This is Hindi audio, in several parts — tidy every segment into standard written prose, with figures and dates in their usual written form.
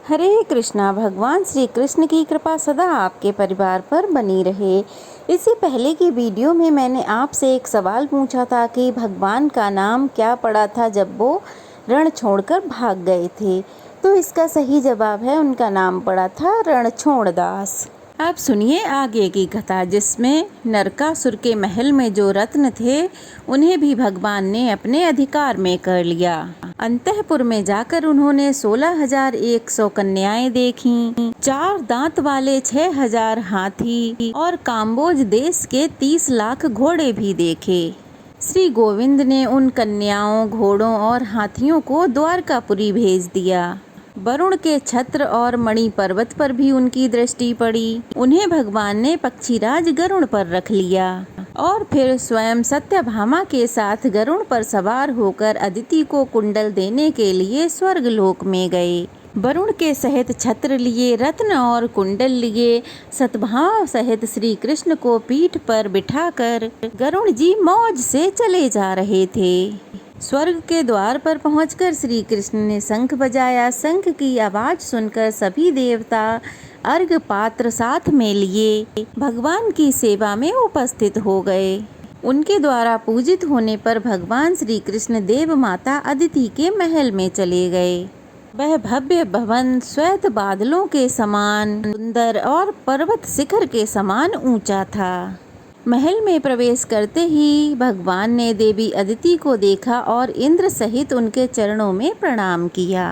हरे कृष्णा। भगवान श्री कृष्ण की कृपा सदा आपके परिवार पर बनी रहे। इससे पहले की वीडियो में मैंने आपसे एक सवाल पूछा था कि भगवान का नाम क्या पड़ा था जब वो रण छोड़कर भाग गए थे। तो इसका सही जवाब है, उनका नाम पड़ा था रणछोड़ दास। अब सुनिए आगे की कथा, जिसमें नरकासुर के महल में जो रत्न थे उन्हें भी भगवान ने अपने अधिकार में कर लिया। अंतःपुर में जाकर उन्होंने 16,100 कन्याएं देखीं, 4 दांत वाले 6,000 हाथी और काम्बोज देश के 30 लाख घोड़े भी देखे। श्री गोविंद ने उन कन्याओं, घोड़ों और हाथियों को द्वारकापुरी भेज दिया। वरुण के छत्र और मणि पर्वत पर भी उनकी दृष्टि पड़ी। उन्हें भगवान ने पक्षीराज गरुड़ पर रख लिया और फिर स्वयं सत्यभामा के साथ गरुड़ पर सवार होकर अदिति को कुंडल देने के लिए स्वर्गलोक में गए। वरुण के सहित छत्र लिए, रत्न और कुंडल लिए, सत्यभामा सहित श्री कृष्ण को पीठ पर बिठाकर गरुड़ जी मौज से चले जा रहे थे। स्वर्ग के द्वार पर पहुंचकर श्री कृष्ण ने शंख बजाया। शंख की आवाज सुनकर सभी देवता अर्घ पात्र साथ में लिए भगवान की सेवा में उपस्थित हो गए। उनके द्वारा पूजित होने पर भगवान श्री कृष्ण देव माता अदिति के महल में चले गए। वह भव्य भवन श्वेत बादलों के समान सुंदर और पर्वत शिखर के समान ऊंचा था। महल में प्रवेश करते ही भगवान ने देवी अदिति को देखा और इंद्र सहित उनके चरणों में प्रणाम किया।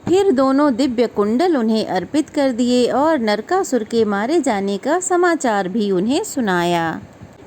फिर दोनों दिव्य कुंडल उन्हें अर्पित कर दिए और नरकासुर के मारे जाने का समाचार भी उन्हें सुनाया।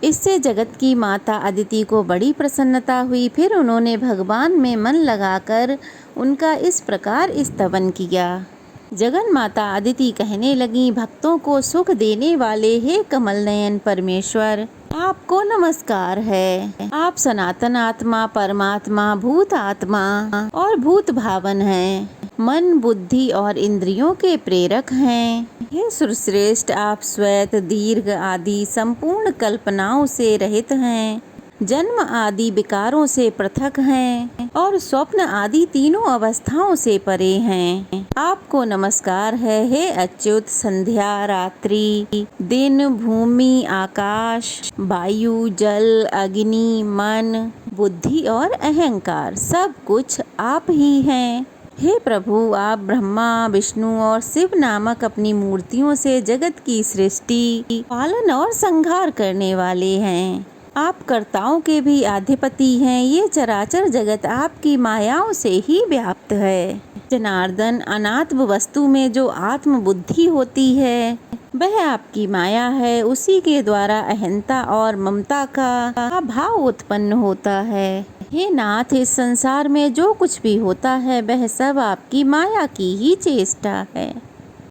इससे जगत की माता अदिति को बड़ी प्रसन्नता हुई। फिर उन्होंने भगवान में मन लगाकर उनका इस प्रकार स्तवन किया। जगन माता अदिति कहने लगी, भक्तों को सुख देने वाले हे कमल नयन परमेश्वर, आपको नमस्कार है। आप सनातन आत्मा, परमात्मा, भूत आत्मा और भूत भावन हैं। मन, बुद्धि और इंद्रियों के प्रेरक हैं। हे सुरश्रेष्ठ, आप श्वेत, दीर्घ आदि संपूर्ण कल्पनाओं से रहित हैं। जन्म आदि विकारों से पृथक हैं और स्वप्न आदि तीनों अवस्थाओं से परे हैं। आपको नमस्कार है हे अच्युत। संध्या, रात्रि, दिन, भूमि, आकाश, वायु, जल, अग्नि, मन, बुद्धि और अहंकार सब कुछ आप ही हैं। हे प्रभु, आप ब्रह्मा, विष्णु और शिव नामक अपनी मूर्तियों से जगत की सृष्टि, पालन और संहार करने वाले हैं। आप कर्ताओं के भी अधिपति हैं। ये चराचर जगत आपकी मायाओं से ही व्याप्त है। जनार्दन, अनात्म वस्तु में जो आत्म बुद्धि होती है वह आपकी माया है। उसी के द्वारा अहंता और ममता का भाव उत्पन्न होता है। हे नाथ, इस संसार में जो कुछ भी होता है वह सब आपकी माया की ही चेष्टा है।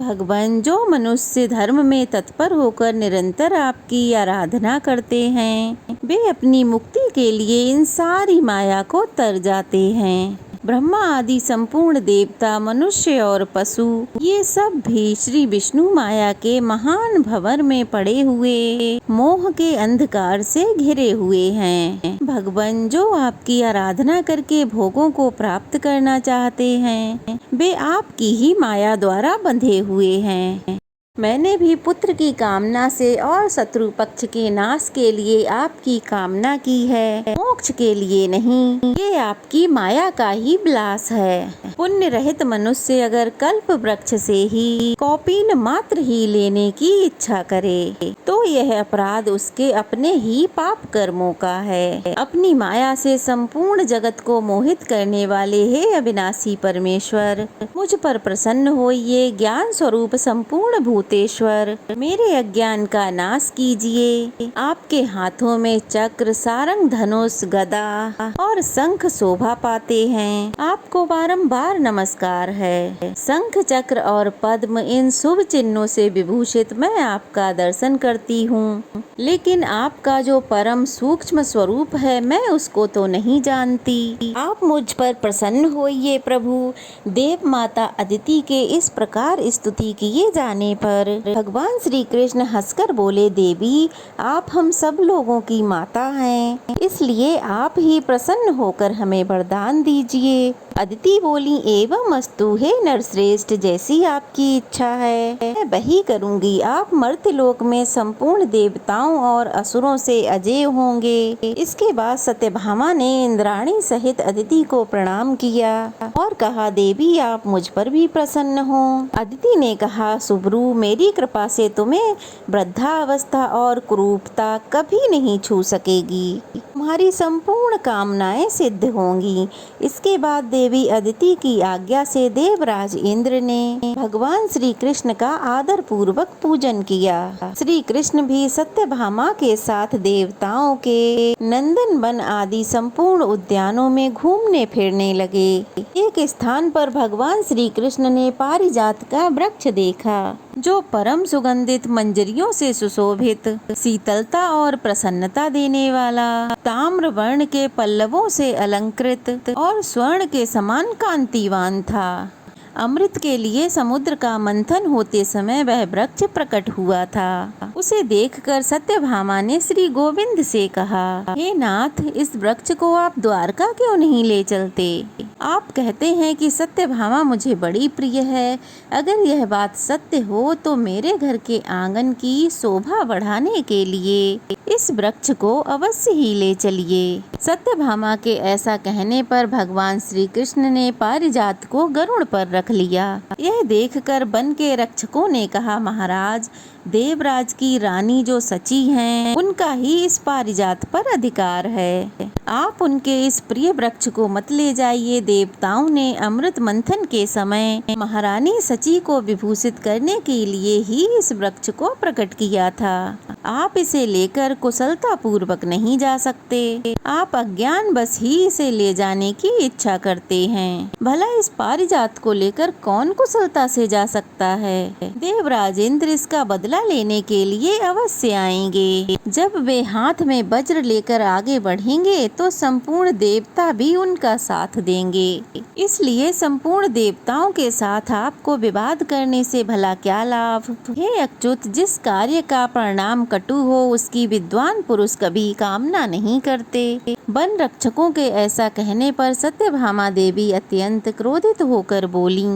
भगवान, जो मनुष्य धर्म में तत्पर होकर निरंतर आपकी आराधना करते हैं वे अपनी मुक्ति के लिए इन सारी माया को तर जाते हैं। ब्रह्मा आदि संपूर्ण देवता, मनुष्य और पशु, ये सब भी श्री विष्णु माया के महान भंवर में पड़े हुए मोह के अंधकार से घिरे हुए हैं। भगवान, जो आपकी आराधना करके भोगों को प्राप्त करना चाहते हैं वे आपकी ही माया द्वारा बंधे हुए हैं। मैंने भी पुत्र की कामना से और शत्रु पक्ष के नाश के लिए आपकी कामना की है, मोक्ष के लिए नहीं। ये आपकी माया का ही विलास है। पुण्य रहित मनुष्य अगर कल्प वृक्ष से ही कौपीन मात्र ही लेने की इच्छा करे तो यह अपराध उसके अपने ही पाप कर्मों का है। अपनी माया से संपूर्ण जगत को मोहित करने वाले हे अविनाशी परमेश्वर, मुझ पर प्रसन्न होइए। ज्ञान स्वरूप संपूर्ण भूतेश्वर, मेरे अज्ञान का नाश कीजिए। आपके हाथों में चक्र, सारंग, धनुष, गदा और शंख शोभा पाते हैं। आपको बारंबार नमस्कार है। शंख, चक्र और पद्म, इन शुभ चिन्हों से विभूषित मैं आपका दर्शन करती हूँ, लेकिन आपका जो परम सूक्ष्म स्वरूप है मैं उसको तो नहीं जानती। आप मुझ पर प्रसन्न होइए प्रभु। देव माता अदिति के इस प्रकार स्तुति किए जाने पर पर भगवान श्री कृष्ण हंसकर बोले, देवी आप हम सब लोगों की माता हैं, इसलिए आप ही प्रसन्न होकर हमें वरदान दीजिए। अदिति बोली, एवं अस्तु हे नरश्रेष्ठ, जैसी आपकी इच्छा है मैं वही करूंगी। आप मर्त्यलोक में संपूर्ण देवताओं और असुरों से अजय होंगे। इसके बाद सत्यभामा ने इंद्राणी सहित अदिति को प्रणाम किया और कहा, देवी आप मुझ पर भी प्रसन्न हो। अदिति ने कहा, सुब्रू मेरी कृपा से तुम्हें वृद्धावस्था और कुरूपता कभी नहीं छू सकेगी, तुम्हारी संपूर्ण कामनाएं सिद्ध होंगी। इसके बाद देवी अदिति की आज्ञा से देवराज इंद्र ने भगवान श्री कृष्ण का आदर पूर्वक पूजन किया। श्री कृष्ण भी सत्यभामा के साथ देवताओं के नंदन वन आदि संपूर्ण उद्यानों में घूमने फिरने लगे। एक स्थान पर भगवान श्री कृष्ण ने पारिजात का वृक्ष देखा, जो परम सुगंधित मंजरियों से सुशोभित, शीतलता और प्रसन्नता देने वाला, ताम्र वर्ण के पल्लवों से अलंकृत और स्वर्ण के समान कांतिवान था। अमृत के लिए समुद्र का मंथन होते समय वह वृक्ष प्रकट हुआ था। उसे देखकर सत्यभामा ने श्री गोविंद से कहा, हे नाथ, इस वृक्ष को आप द्वारका क्यों नहीं ले चलते? आप कहते हैं कि सत्यभामा मुझे बड़ी प्रिय है। अगर यह बात सत्य हो तो मेरे घर के आंगन की शोभा बढ़ाने के लिए इस वृक्ष को अवश्य ही ले चलिए। सत्यभामा के ऐसा कहने पर भगवान श्री कृष्ण ने पारिजात को गरुड़ पर रख लिया। यह देखकर वन के रक्षकों ने कहा, महाराज, देवराज की रानी जो सची हैं, उनका ही इस पारिजात पर अधिकार है। आप उनके इस प्रिय वृक्ष को मत ले जाइए। देवताओं ने अमृत मंथन के समय महारानी सची को विभूषित करने के लिए ही इस वृक्ष को प्रकट किया था। आप इसे लेकर कुशलता पूर्वक नहीं जा सकते। आप अज्ञान बस ही इसे ले जाने की इच्छा करते हैं। भला इस पारिजात को लेकर कौन कुशलता से जा सकता है? देवराज इंद्र इसका बदला लेने के लिए अवश्य आएंगे। जब वे हाथ में वज्र लेकर आगे बढ़ेंगे तो संपूर्ण देवता भी उनका साथ देंगे। इसलिए संपूर्ण देवताओं के साथ आपको विवाद करने से भला क्या लाभ? हे अच्युत, जिस कार्य का परिणाम कटु हो उसकी विद्वान पुरुष कभी कामना नहीं करते। वन रक्षकों के ऐसा कहने पर सत्यभामा देवी अत्यंत क्रोधित होकर बोली,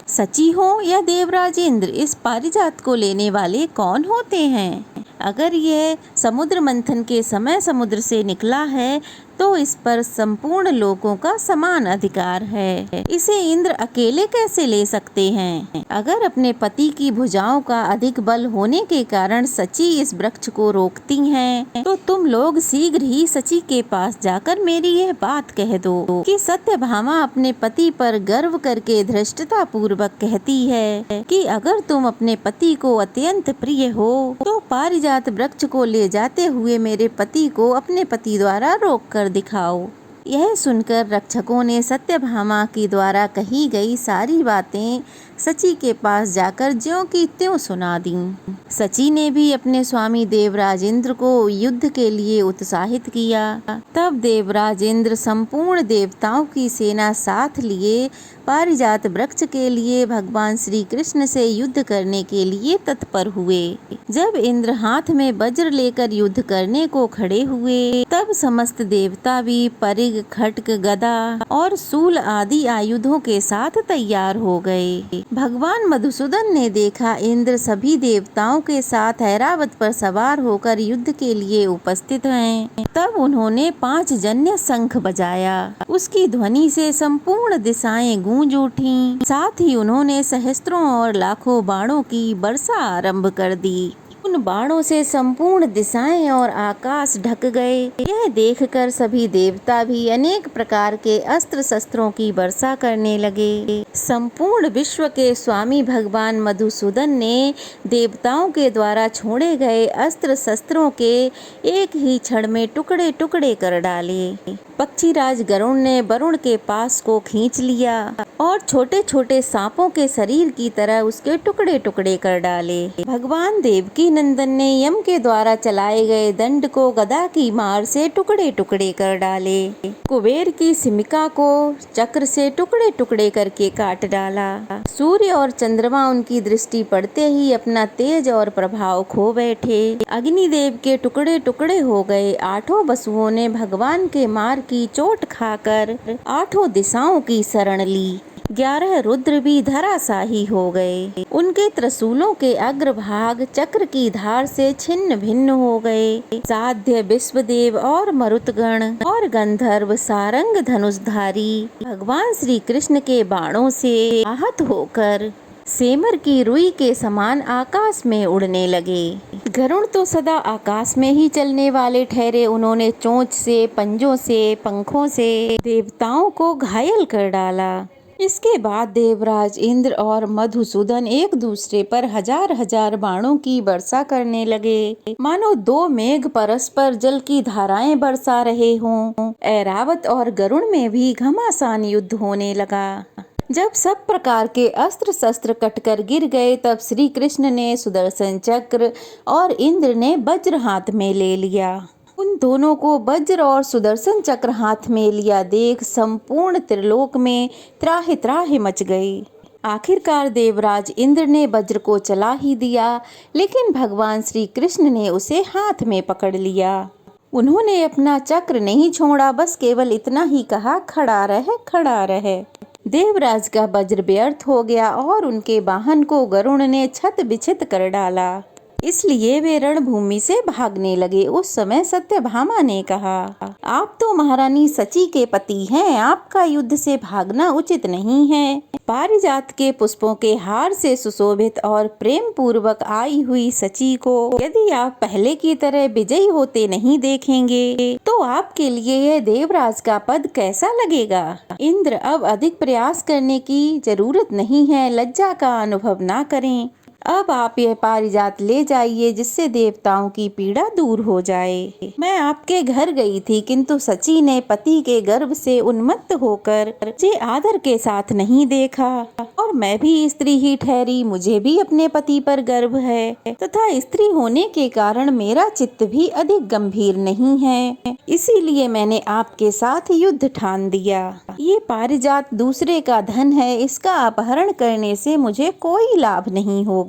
सची हो या देवराज इंद्र, इस पारिजात को लेने वाले कौन होते हैं? अगर यह समुद्र मंथन के समय समुद्र से निकला है तो इस पर संपूर्ण लोगों का समान अधिकार है। इसे इंद्र अकेले कैसे ले सकते हैं? अगर अपने पति की भुजाओं का अधिक बल होने के कारण सची इस वृक्ष को रोकती हैं, तो तुम लोग शीघ्र ही सची के पास जाकर मेरी यह बात कह दो कि सत्यभामा अपने पति पर गर्व करके धृष्टता पूर्वक कहती है कि अगर तुम अपने पति को अत्यंत प्रिय हो तो पारिजात वृक्ष को ले जाते हुए मेरे पति को अपने पति द्वारा रोक कर दिखाओ। यह सुनकर रक्षकों ने सत्यभामा की द्वारा कही गई सारी बातें सची के पास जाकर ज्यों की त्यों सुना दी। सची ने भी अपने स्वामी देवराज इंद्र को युद्ध के लिए उत्साहित किया। तब देवराज इंद्र संपूर्ण देवताओं की सेना साथ लिए पारिजात वृक्ष के लिए भगवान श्री कृष्ण से युद्ध करने के लिए तत्पर हुए। जब इंद्र हाथ में वज्र लेकर युद्ध करने को खड़े हुए, तब समस्त देवता भी परिग, खड्ग, गदा और शूल आदि आयुधों के साथ तैयार हो गए। भगवान मधुसूदन ने देखा इंद्र सभी देवताओं के साथ ऐरावत पर सवार होकर युद्ध के लिए उपस्थित हैं। तब उन्होंने 5 जन्य शंख बजाया। उसकी ध्वनि से संपूर्ण दिशाएं गूंज उठीं। साथ ही उन्होंने सहस्त्रों और लाखों बाणों की वर्षा आरंभ कर दी। उन बाणों से संपूर्ण दिशाएं और आकाश ढक गए। यह देखकर सभी देवता भी अनेक प्रकार के अस्त्र शस्त्रों की वर्षा करने लगे। संपूर्ण विश्व के स्वामी भगवान मधुसूदन ने देवताओं के द्वारा छोड़े गए अस्त्र शस्त्रों के एक ही क्षण में टुकड़े टुकड़े कर डाले। पक्षीराज गरुड़ ने वरुण के पास को खींच लिया और छोटे छोटे सांपों के शरीर की तरह उसके टुकड़े टुकड़े कर डाले। भगवान देवकी रघुनंदन ने यम के द्वारा चलाए गए दंड को गदा की मार से टुकड़े टुकड़े कर डाले। कुबेर की सिमिका को चक्र से टुकड़े टुकड़े करके काट डाला। सूर्य और चंद्रमा उनकी दृष्टि पड़ते ही अपना तेज और प्रभाव खो बैठे। अग्निदेव के टुकड़े टुकड़े हो गए। आठों वसुओं ने भगवान के मार की चोट खाकर आठों दिशाओं की शरण ली। 11 रुद्र भी धराशाही हो गए। उनके त्रिशूलों के अग्रभाग चक्र की धार से छिन्न भिन्न हो गए। साध्य, विश्वदेव और मरुतगण और गंधर्व सारंग धनुषधारी भगवान श्री कृष्ण के बाणों से आहत होकर सेमर की रुई के समान आकाश में उड़ने लगे। गरुड़ तो सदा आकाश में ही चलने वाले ठहरे। उन्होंने चोंच से, पंजों से, पंखों से देवताओं को घायल कर डाला। इसके बाद देवराज इंद्र और मधुसूदन एक दूसरे पर हजार हजार बाणों की वर्षा करने लगे, मानो दो मेघ परस्पर जल की धाराएं बरसा रहे हों। ऐरावत और गरुड़ में भी घमासान युद्ध होने लगा। जब सब प्रकार के अस्त्र शस्त्र कटकर गिर गए, तब श्री कृष्ण ने सुदर्शन चक्र और इंद्र ने वज्र हाथ में ले लिया। उन दोनों को वज्र और सुदर्शन चक्र हाथ में लिया देख संपूर्ण त्रिलोक में त्राहि त्राहि मच गई। आखिरकार देवराज इंद्र ने वज्र को चला ही दिया, लेकिन भगवान श्री कृष्ण ने उसे हाथ में पकड़ लिया। उन्होंने अपना चक्र नहीं छोड़ा, बस केवल इतना ही कहा, खड़ा रह, खड़ा रह। देवराज का वज्र व्यर्थ हो गया और उनके वाहन को गरुड़ ने छत बिछित कर डाला। इसलिए वे रणभूमि से भागने लगे। उस समय सत्यभामा ने कहा, आप तो महारानी सची के पति हैं, आपका युद्ध से भागना उचित नहीं है। पारिजात के पुष्पों के हार से सुशोभित और प्रेम पूर्वक आई हुई सची को यदि आप पहले की तरह विजयी होते नहीं देखेंगे, तो आपके लिए यह देवराज का पद कैसा लगेगा। इंद्र, अब अधिक प्रयास करने की जरूरत नहीं है, लज्जा का अनुभव ना करें। अब आप यह पारिजात ले जाइए, जिससे देवताओं की पीड़ा दूर हो जाए। मैं आपके घर गई थी, किंतु सची ने पति के गर्भ से उन्मत्त होकर मुझे आदर के साथ नहीं देखा, और मैं भी स्त्री ही ठहरी। मुझे भी अपने पति पर गर्व है, तथा स्त्री होने के कारण मेरा चित्त भी अधिक गंभीर नहीं है। इसीलिए मैंने आपके साथ युद्ध ठान दिया। ये पारिजात दूसरे का धन है, इसका अपहरण करने से मुझे कोई लाभ नहीं होगा।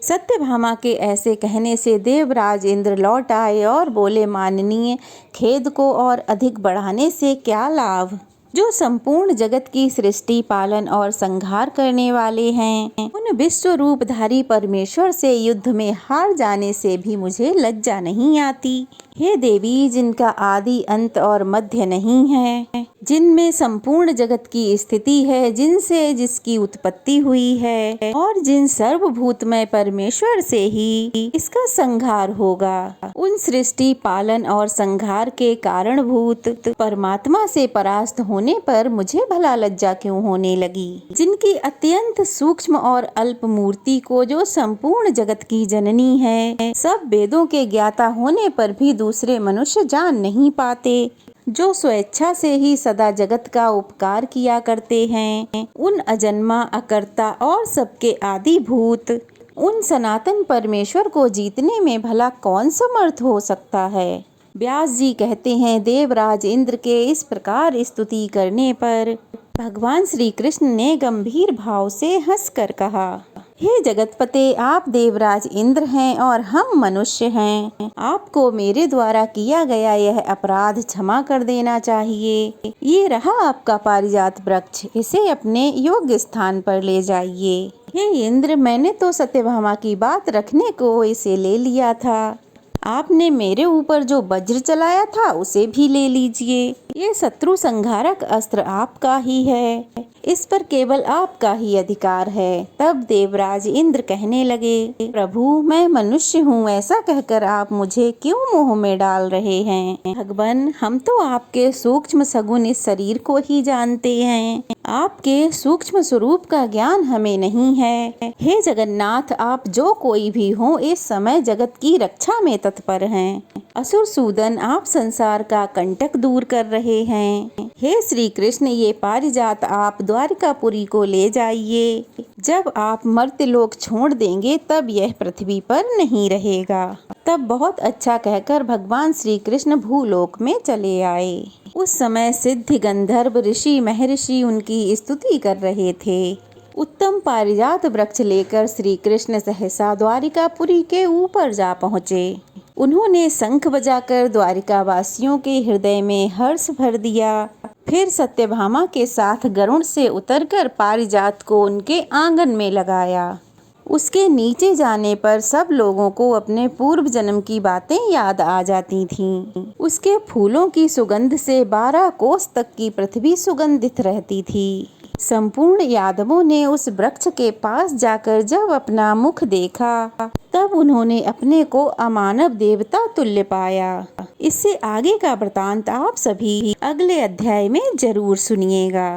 सत्यभामा के ऐसे कहने से देवराज इंद्र लौट आए और बोले, माननीय, खेद को और अधिक बढ़ाने से क्या लाभ। जो संपूर्ण जगत की सृष्टि, पालन और संहार करने वाले हैं, उन विश्व रूपधारी परमेश्वर से युद्ध में हार जाने से भी मुझे लज्जा नहीं आती। हे देवी, जिनका आदि अंत और मध्य नहीं है, जिनमें संपूर्ण जगत की स्थिति है, जिनसे जिसकी उत्पत्ति हुई है, और जिन सर्वभूतमय परमेश्वर से ही इसका संहार होगा, उन सृष्टि, पालन और संहार के कारणभूत परमात्मा से परास्त होने पर मुझे भला लज्जा क्यों होने लगी। जिनकी अत्यंत सूक्ष्म और अल्प मूर्ति को, जो संपूर्ण जगत की जननी है, सब वेदों के ज्ञाता होने पर भी दूसरे मनुष्य जान नहीं पाते, जो स्वेच्छा से ही सदा जगत का उपकार किया करते हैं, उन अजन्मा, अकर्ता और सबके आदिभूत उन सनातन परमेश्वर को जीतने में भला कौन समर्थ हो सकता है। व्यास जी कहते हैं, देवराज इंद्र के इस प्रकार स्तुति करने पर भगवान श्री कृष्ण ने गंभीर भाव से हंसकर कहा, हे जगतपते, आप देवराज इंद्र हैं और हम मनुष्य हैं। आपको मेरे द्वारा किया गया यह अपराध क्षमा कर देना चाहिए। ये रहा आपका पारिजात वृक्ष, इसे अपने योग्य स्थान पर ले जाइए। हे इंद्र, मैंने तो सत्यभामा की बात रखने को इसे ले लिया था। आपने मेरे ऊपर जो वज्र चलाया था उसे भी ले लीजिए। ये शत्रु संहारक अस्त्र आपका ही है, इस पर केवल आपका ही अधिकार है। तब देवराज इंद्र कहने लगे, प्रभु, मैं मनुष्य हूँ, ऐसा कहकर आप मुझे क्यों मोह में डाल रहे हैं। भगवान, हम तो आपके सूक्ष्म सगुन इस शरीर को ही जानते हैं, आपके सूक्ष्म स्वरूप का ज्ञान हमें नहीं है। हे जगन्नाथ, आप जो कोई भी हो, इस समय जगत की रक्षा में तत्पर हैं। असुर सूदन, आप संसार का कंटक दूर कर रहे हैं। हे श्री कृष्ण, ये पारिजात आप द्वारिकापुरी को ले जाइए। जब आप मर्त्यलोक छोड़ देंगे तब यह पृथ्वी पर नहीं रहेगा। तब बहुत अच्छा कहकर भगवान श्री कृष्ण भूलोक में चले आए। उस समय सिद्ध गंधर्व ऋषि महर्षि उनकी स्तुति कर रहे थे। उत्तम पारिजात वृक्ष लेकर श्री कृष्ण सहसा द्वारिकापुरी के ऊपर जा पहुँचे। उन्होंने शंख बजाकर द्वारिका वासियों के हृदय में हर्ष भर दिया। फिर सत्यभामा के साथ गरुड़ से उतरकर पारिजात को उनके आंगन में लगाया। उसके नीचे जाने पर सब लोगों को अपने पूर्व जन्म की बातें याद आ जाती थीं। उसके फूलों की सुगंध से 12 कोस तक की पृथ्वी सुगंधित रहती थी। संपूर्ण यादवों ने उस वृक्ष के पास जाकर जब अपना मुख देखा तब उन्होंने अपने को अमानव देवता तुल्य पाया। इससे आगे का वृतांत आप सभी अगले अध्याय में जरूर सुनिएगा।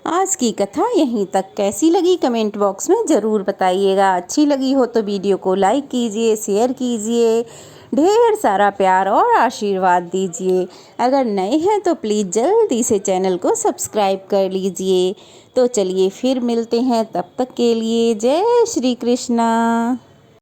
आज की कथा यहीं तक। कैसी लगी कमेंट बॉक्स में ज़रूर बताइएगा। अच्छी लगी हो तो वीडियो को लाइक कीजिए, शेयर कीजिए, ढेर सारा प्यार और आशीर्वाद दीजिए। अगर नए हैं तो प्लीज़ जल्दी से चैनल को सब्सक्राइब कर लीजिए। तो चलिए फिर मिलते हैं, तब तक के लिए जय श्री कृष्णा।